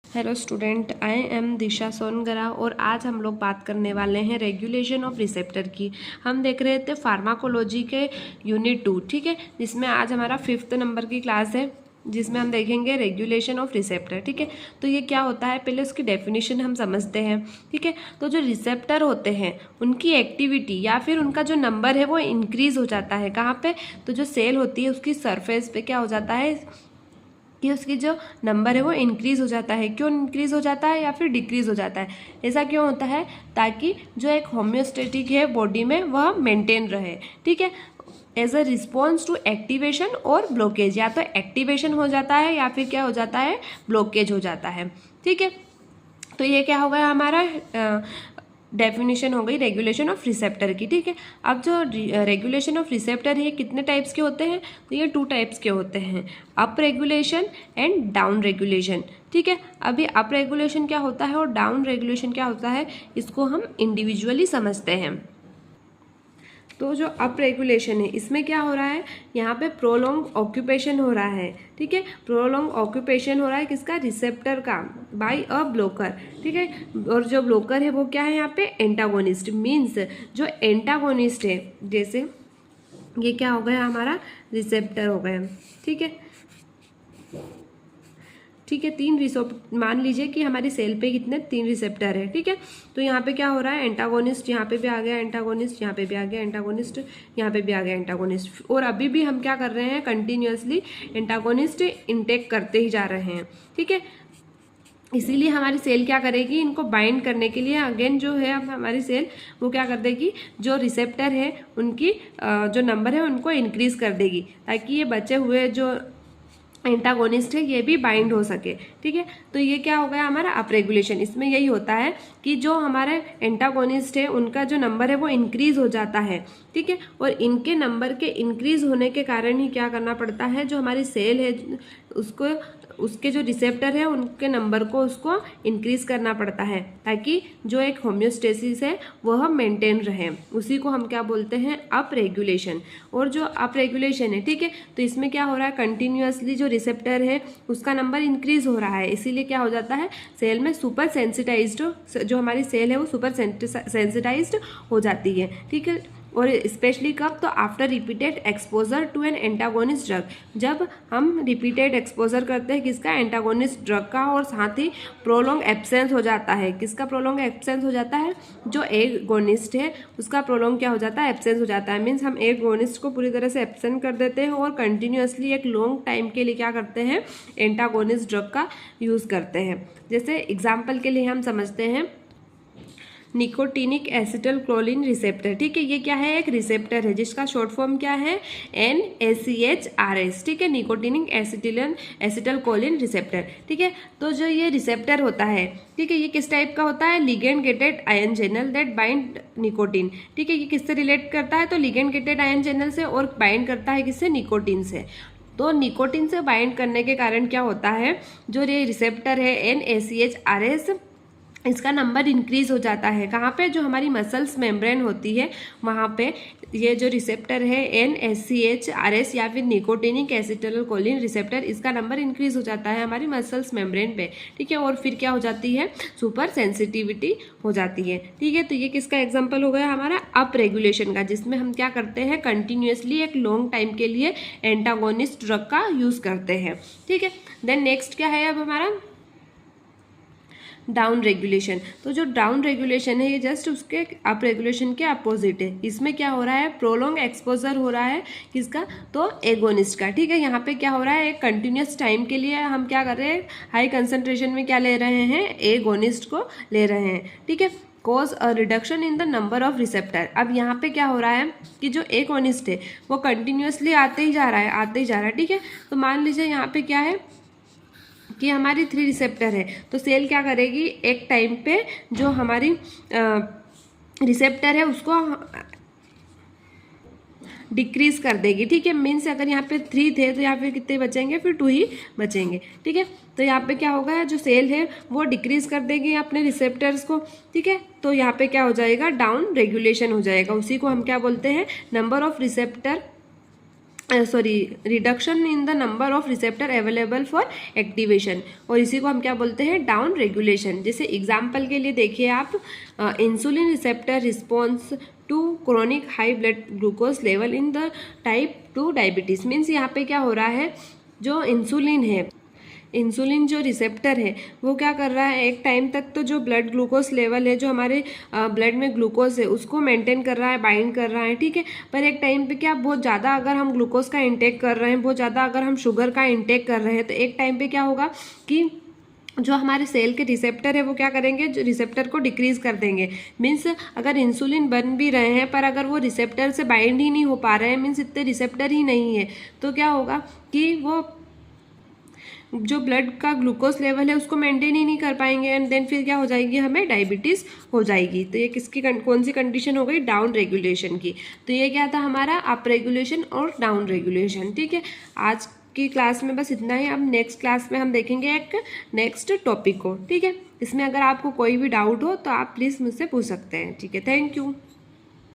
Hello student, I am दिशा सोनगरा और आज हम लोग बात करने वाले हैं रेगुलेशन ऑफ रिसेप्टर की। हम देख रहे थे फार्माकोलॉजी के यूनिट 2, ठीक है, जिसमें आज हमारा 5th नंबर की क्लास है, जिसमें हम देखेंगे रेगुलेशन ऑफ रिसेप्टर। ठीक है, तो ये क्या होता है, पहले उसकी डेफिनेशन हम समझते हैं। ठीक है, तो जो रिसेप्टर होते हैं उनकी एक्टिविटी या फिर उनका जो नंबर है वो इंक्रीज हो जाता है। कहाँ पे? तो जो सेल होती है उसकी सरफेस पे क्या हो जाता है कि उसकी जो नंबर है वो इंक्रीज़ हो जाता है। क्यों इंक्रीज़ हो जाता है या फिर डिक्रीज़ हो जाता है? ऐसा क्यों होता है? ताकि जो एक होम्योस्टेटिक है बॉडी में वह मेंटेन रहे। ठीक है, as a response to activation और ब्लॉकेज, या तो एक्टिवेशन हो जाता है या फिर क्या हो जाता है, ब्लॉकेज हो जाता है। ठीक है, तो ये क्या हो गया हमारा डेफिनेशन हो गई रेगुलेशन ऑफ रिसेप्टर की। ठीक है, अब जो रेगुलेशन ऑफ रिसेप्टर है ये कितने टाइप्स के होते हैं? तो ये 2 टाइप्स के होते हैं, up regulation and down regulation. ठीक है, अभी अप रेगुलेशन क्या होता है और डाउन रेगुलेशन क्या होता है, इसको हम इंडिविजुअली समझते हैं। तो जो अप रेगुलेशन है इसमें क्या हो रहा है, यहाँ पे प्रोलॉन्ग ऑक्यूपेशन हो रहा है। ठीक है, प्रोलॉन्ग ऑक्यूपेशन हो रहा है किसका? रिसेप्टर का, बाय अ ब्लोकर। ठीक है, और जो ब्लोकर है वो क्या है यहाँ पे? एंटागोनिस्ट। मीन्स जो एंटागोनिस्ट है, जैसे ये क्या हो गया हमारा, रिसेप्टर हो गया। ठीक है, ठीक है, 3 रिसेप्टर मान लीजिए कि हमारी सेल पे कितने 3 रिसेप्टर है। ठीक है, तो यहाँ पे क्या हो रहा है, एंटागोनिस्ट यहाँ पे भी आ गया, एंटागोनिस्ट यहाँ पे भी आ गया, एंटागोनिस्ट यहाँ पे भी आ गया, एंटागोनिस्ट। और अभी भी हम क्या कर रहे हैं, कंटिन्यूअसली एंटागोनिस्ट इनटेक करते ही जा रहे हैं। ठीक है, इसीलिए हमारी सेल क्या करेगी, इनको बाइंड करने के लिए अगेन जो है अब हमारी सेल वो क्या कर देगी, जो रिसेप्टर है उनकी जो नंबर है उनको इंक्रीज कर देगी, ताकि ये बचे हुए जो एंटागोनिस्ट है ये भी बाइंड हो सके। ठीक है, तो ये क्या हो गया हमारा अप रेगुलेशन। इसमें यही होता है कि जो हमारे एंटागोनिस्ट है उनका जो नंबर है वो इंक्रीज हो जाता है। ठीक है, और इनके नंबर के इंक्रीज होने के कारण ही क्या करना पड़ता है, जो हमारी सेल है उसको, उसके जो रिसेप्टर है उनके नंबर को उसको इंक्रीज करना पड़ता है, ताकि जो एक होम्योस्टेसिस है वह मेंटेन रहे। उसी को हम क्या बोलते हैं, अप रेगुलेशन। और जो अप रेगुलेशन है, ठीक है, तो इसमें क्या हो रहा है, कंटिन्यूअसली जो रिसेप्टर है उसका नंबर इंक्रीज हो रहा है, इसीलिए क्या हो जाता है, सेल में सुपर सेंसिटाइज्ड, जो हमारी सेल है वो सुपर सेंसिटाइज्ड हो जाती है। ठीक है, और स्पेशली कब? तो after repeated exposure to an antagonist drug, जब हम रिपीटेड एक्सपोजर करते हैं किसका, एंटागोनिस्ट ड्रग का, और साथ ही प्रोलॉन्ग एब्सेंस हो जाता है। किसका प्रोलॉन्ग एब्सेंस हो जाता है? जो एगोनिस्ट है उसका प्रोलॉन्ग क्या हो जाता है, एब्सेंस हो जाता है। मीन्स हम एगोनिस्ट को पूरी तरह से एब्सेंट कर देते हैं और कंटिन्यूअसली एक लॉन्ग टाइम के लिए क्या करते हैं, एंटागोनिस्ट ड्रग का यूज़ करते हैं। जैसे एग्जाम्पल के लिए हम समझते हैं निकोटिनिक एसिटलकोलिन रिसेप्टर। ठीक है, ये क्या है, एक रिसेप्टर है जिसका शॉर्ट फॉर्म क्या है, NaCHRS। ठीक है, निकोटिनिक एसिटलकोलिन रिसेप्टर। ठीक है, तो जो ये रिसेप्टर होता है, ठीक है, ये किस टाइप का होता है, ligand gated ion channel that bind nicotine. ठीक है, ये किससे रिलेट करता है, तो लिगेंड गेटेड आयन चैनल से, और बाइंड करता है किससे, निकोटिन से। तो निकोटिन से बाइंड करने के कारण क्या होता है, जो ये रिसेप्टर है NaCHRS, इसका नंबर इंक्रीज हो जाता है। कहाँ पे? जो हमारी मसल्स मेम्ब्रेन होती है वहाँ पे ये जो रिसेप्टर है NaCHRS या फिर निकोटिनिक एसिटलकोलिन रिसेप्टर, इसका नंबर इंक्रीज हो जाता है हमारी मसल्स मेम्ब्रेन पे। ठीक है, और फिर क्या हो जाती है, सुपर सेंसिटिविटी हो जाती है। ठीक है, तो ये किसका एग्जाम्पल हो गया हमारा, अप रेगुलेशन का, जिसमें हम क्या करते हैं, कंटिन्यूसली एक लॉन्ग टाइम के लिए एंटागोनिस्ट ड्रग का यूज करते हैं। ठीक है, देन नेक्स्ट क्या है अब हमारा, डाउन रेगुलेशन। तो जो डाउन रेगुलेशन है ये जस्ट उसके अप रेगुलेशन के अपोजिट है। इसमें क्या हो रहा है, प्रोलॉन्ग एक्सपोजर हो रहा है किसका, तो एगोनिस्ट का। ठीक है, यहाँ पे क्या हो रहा है, एक कंटिन्यूस टाइम के लिए हम क्या कर रहे हैं, हाई कंसंट्रेशन में क्या ले रहे हैं, एगोनिस्ट को ले रहे हैं। ठीक है, cause a reduction in the number of receptor. अब यहाँ पे क्या हो रहा है कि जो एगोनिस्ट है वो कंटिन्यूसली आते ही जा रहा है, आते ही जा रहा है। ठीक है, तो मान लीजिए यहाँ पे क्या है कि हमारी 3 रिसेप्टर है, तो सेल क्या करेगी, एक टाइम पे जो हमारी रिसेप्टर है उसको डिक्रीज कर देगी। ठीक है, मीन्स अगर यहाँ पे 3 थे तो यहाँ पे कितने बचेंगे, फिर 2 ही बचेंगे। ठीक है, तो यहाँ पे क्या होगा, जो सेल है वो डिक्रीज कर देगी अपने रिसेप्टर्स को। ठीक है, तो यहाँ पे क्या हो जाएगा, डाउन रेगुलेशन हो जाएगा। उसी को हम क्या बोलते हैं, number of receptor reduction in the number of receptor available for activation, और इसी को हम क्या बोलते हैं, डाउन रेगुलेशन। जैसे एग्जाम्पल के लिए देखिए आप, insulin receptor response to chronic high blood glucose level in the type 2 diabetes. Means यहाँ पे क्या हो रहा है, जो इंसुलिन है, इंसुलिन जो रिसेप्टर है वो क्या कर रहा है, एक टाइम तक तो जो ब्लड ग्लूकोज लेवल है, जो हमारे ब्लड में ग्लूकोज है उसको मेंटेन कर रहा है, बाइंड कर रहा है, ठीक है। पर एक टाइम पे क्या, बहुत ज़्यादा अगर हम ग्लूकोज का इंटेक कर रहे हैं, बहुत ज़्यादा अगर हम शुगर का इंटेक कर रहे हैं, तो एक टाइम पे क्या होगा कि जो हमारे सेल के रिसेप्टर है वो क्या करेंगे, जो रिसेप्टर को डिक्रीज कर देंगे। मीन्स अगर इंसुलिन बन भी रहे हैं पर अगर वो रिसेप्टर से बाइंड ही नहीं हो पा रहे हैं, मीन्स इतने रिसेप्टर ही नहीं है, तो क्या होगा कि वो जो ब्लड का ग्लूकोज लेवल है उसको मेंटेन ही नहीं कर पाएंगे, एंड देन फिर क्या हो जाएगी, हमें डायबिटीज़ हो जाएगी। तो ये किसकी कौन सी कंडीशन हो गई, डाउन रेगुलेशन की। तो ये क्या था हमारा, अप रेगुलेशन और डाउन रेगुलेशन, ठीक है। आज की क्लास में बस इतना ही। अब नेक्स्ट क्लास में हम देखेंगे एक नेक्स्ट टॉपिक को, ठीक है। इसमें अगर आपको कोई भी डाउट हो तो आप प्लीज़ मुझसे पूछ सकते हैं, ठीक है। Thank you.